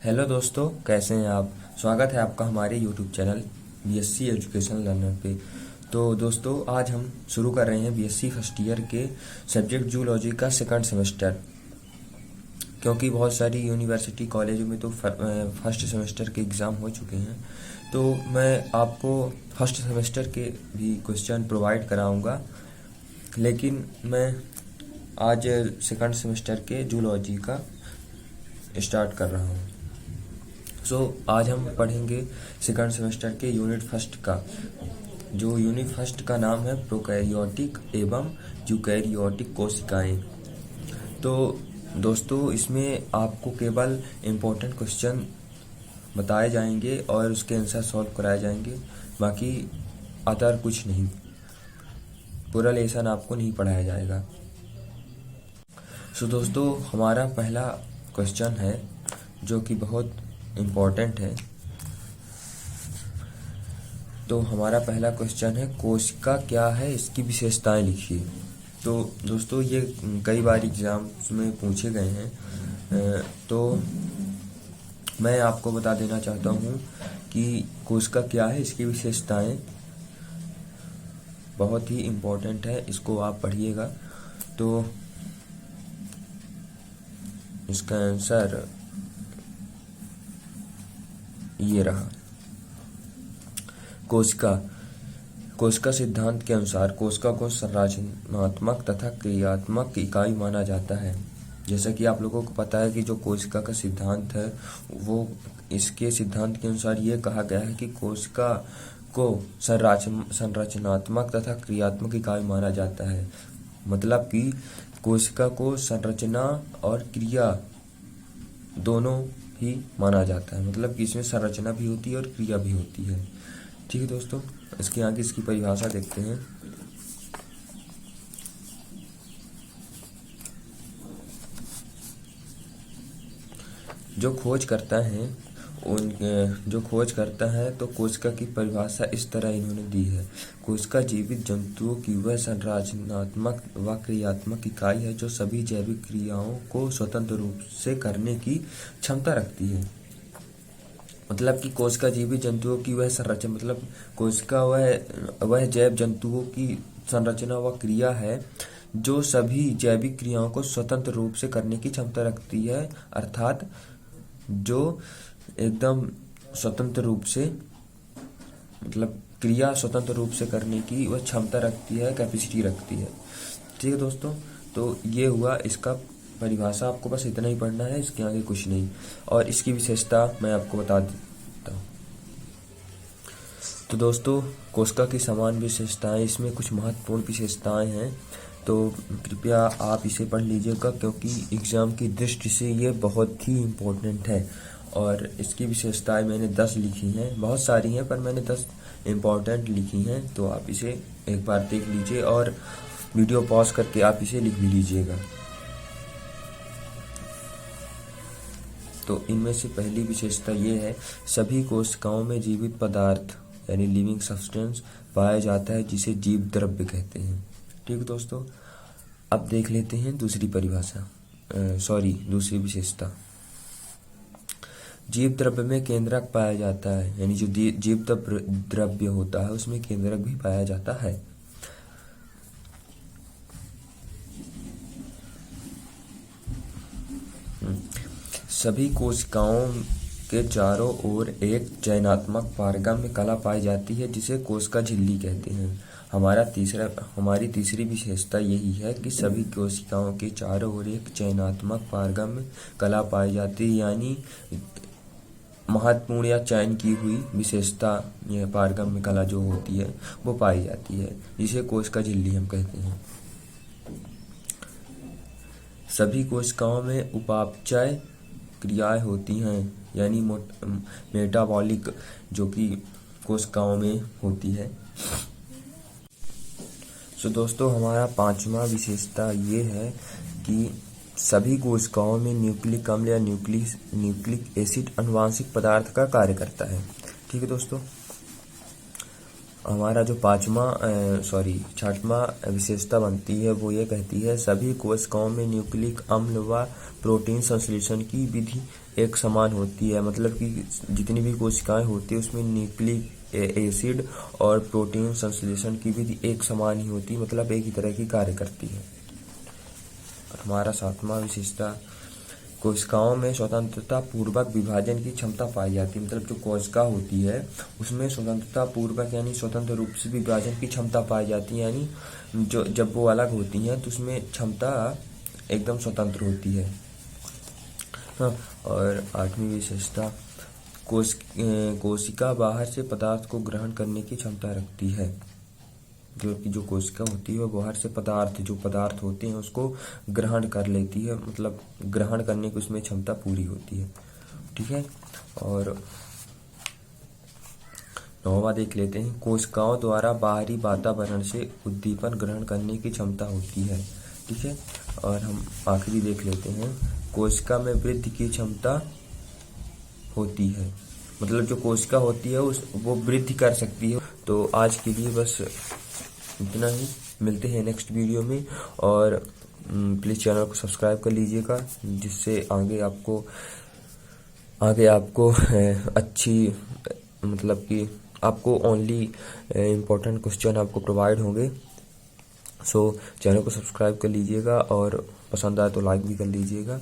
Hello दोस्तों, कैसे हैं आप। स्वागत है आपका हमारे YouTube channel BSc education learner पे। तो दोस्तों, आज हम शुरू कर रहे हैं बीएससी फर्स्ट ईयर के सब्जेक्ट जूलॉजी का सेकंड सेमेस्टर। क्योंकि बहुत सारी यूनिवर्सिटी कॉलेजों में तो फर्स्ट सेमेस्टर के एग्ज़ाम हो चुके हैं, तो मैं आपको फर्स्ट सेमेस्टर के भी क्वेश्चन प्रोवाइड कराऊंगा। लेकिन मैं आज सेकंड सेमेस्टर के जूलॉजी का स्टार्ट कर रहा हूँ। आज हम पढ़ेंगे सेकंड सेमेस्टर के यूनिट फर्स्ट का। जो यूनिट फर्स्ट का नाम है प्रोकैरियोटिक एवं यूकैरियोटिक कोशिकाएं। तो दोस्तों, इसमें आपको केवल इम्पोर्टेंट क्वेश्चन बताए जाएंगे और उसके आंसर सॉल्व कराए जाएंगे, बाकी अदर कुछ नहीं। पूरा लेसन आपको नहीं पढ़ाया जाएगा। दोस्तों, हमारा पहला क्वेश्चन है जो कि बहुत इम्पोर्टेंट है। तो हमारा पहला क्वेश्चन है, कोशिका क्या है, इसकी विशेषताएं लिखिए। तो दोस्तों, ये कई बार एग्जाम्स में पूछे गए हैं। तो मैं आपको बता देना चाहता हूँ कि कोशिका क्या है, इसकी विशेषताएं बहुत ही इम्पोर्टेंट है, इसको आप पढ़िएगा। तो इसका आंसर ये रहा। कोशिका सिद्धांत के अनुसार कोशिका को संरचनात्मक तथा क्रियात्मक इकाई माना जाता है। जैसा कि आप लोगों को पता है कि जो कोशिका का सिद्धांत है, वो इसके सिद्धांत के अनुसार ये कहा गया है कि कोशिका को संरचनात्मक तथा क्रियात्मक इकाई माना जाता है। मतलब कि कोशिका को संरचना और क्रिया दोनों ही माना जाता है। मतलब कि इसमें संरचना भी होती है और क्रिया भी होती है। ठीक है दोस्तों, इसके आगे इसकी परिभाषा देखते हैं। जो खोज करता है तो कोशिका की परिभाषा इस तरह इन्होंने दी है। कोशिका जीवित जंतुओं की वह संरचनात्मक व क्रियात्मक इकाई है जो सभी जैविक क्रियाओं को स्वतंत्र रूप से करने की क्षमता रखती है। मतलब कि कोशिका जीवित जंतुओं की वह संरचना, मतलब कोशिका वह जैव जंतुओं की संरचना व क्रिया है जो सभी जैविक क्रियाओं को स्वतंत्र रूप से करने की क्षमता रखती है। अर्थात जो एकदम स्वतंत्र रूप से, मतलब क्रिया स्वतंत्र रूप से करने की वह क्षमता रखती है, कैपेसिटी रखती है। ठीक है दोस्तों, तो ये हुआ इसका परिभाषा। आपको बस इतना ही पढ़ना है, इसके आगे कुछ नहीं। और इसकी विशेषता मैं आपको बता देता हूँ। तो दोस्तों, कोशिका की समान विशेषताएं, इसमें कुछ महत्वपूर्ण विशेषताएं हैं, तो कृपया आप इसे पढ़ लीजिएगा क्योंकि एग्ज़ाम की दृष्टि से ये बहुत ही इम्पोर्टेंट है। और इसकी विशेषताएं मैंने 10 लिखी हैं, बहुत सारी हैं पर मैंने 10 इम्पोर्टेंट लिखी हैं। तो आप इसे एक बार देख लीजिए और वीडियो पॉज करके आप इसे लिख भी लीजिएगा। तो इनमें से पहली विशेषता ये है, सभी कोशिकाओं में जीवित पदार्थ यानी लिविंग सब्सटेंस पाया जाता है, जिसे जीव द्रव्य कहते हैं। ठीक है दोस्तों, अब देख लेते हैं दूसरी दूसरी विशेषता। जीव द्रव्य में केंद्रक पाया जाता है, यानी जो जीव द्रव्य होता है उसमें केंद्रक भी पाया जाता है। सभी कोशिकाओं के चारों ओर एक चयनात्मक पारगम्य कला पाई जाती है, जिसे कोशिका झिल्ली कहते हैं। हमारी तीसरी विशेषता यही है कि सभी कोशिकाओं के चारों ओर एक चयनात्मक पारगम्य कला पाई जाती है, यानी महत्वपूर्ण या चयन की हुई विशेषता, यह पारगम्य कला जो होती है वो पाई जाती है, जिसे कोशिका झिल्ली हम कहते हैं। सभी कोशिकाओं में उपापचय क्रियाएं होती हैं, यानी मेटाबॉलिक, जो कि कोशिकाओं में होती है। दोस्तों, हमारा पांचवा विशेषता ये है कि सभी कोशिकाओं में न्यूक्लिक अम्ल या न्यूक्लिक एसिड आनुवांशिक पदार्थ का कार्य करता है। ठीक है दोस्तों, हमारा जो छठवां विशेषता बनती है वो ये कहती है सभी कोशिकाओं में न्यूक्लिक अम्ल व प्रोटीन संश्लेषण की विधि एक समान होती है। मतलब कि जितनी भी कोशिकाएं होती है उसमें न्यूक्लिक एसिड और प्रोटीन संश्लेषण की विधि एक समान ही होती है, मतलब एक ही तरह की कार्य करती है। हमारा सातवां विशेषता कोशिकाओं में स्वतंत्रता पूर्वक विभाजन की क्षमता पाई जाती है। मतलब जो कोशिका होती है उसमें स्वतंत्रता पूर्वक यानी स्वतंत्र रूप से विभाजन की क्षमता पाई जाती है, यानी जो जब वो अलग होती हैं तो उसमें क्षमता एकदम स्वतंत्र होती है। हाँ, और आठवीं विशेषता कोशिका बाहर से पदार्थ को ग्रहण करने की क्षमता रखती है। जो कोशिका होती है वो बाहर से जो पदार्थ होते हैं उसको ग्रहण कर लेती है, मतलब ग्रहण करने की उसमें क्षमता पूरी होती है। ठीक है, और नौवां देख लेते हैं। कोशिकाओं द्वारा बाहरी वातावरण से उद्दीपन ग्रहण करने की क्षमता होती है। ठीक है, और हम आखिरी देख लेते हैं। कोशिका में वृद्धि की क्षमता होती है, मतलब जो कोशिका होती है वो वृद्धि कर सकती है। तो आज के लिए बस इतना ही, मिलते हैं नेक्स्ट वीडियो में। और प्लीज़ चैनल को सब्सक्राइब कर लीजिएगा, जिससे आगे आपको अच्छी, मतलब कि आपको ओनली इम्पोर्टेंट क्वेश्चन आपको प्रोवाइड होंगे। सो चैनल को सब्सक्राइब कर लीजिएगा और पसंद आए तो लाइक भी कर लीजिएगा।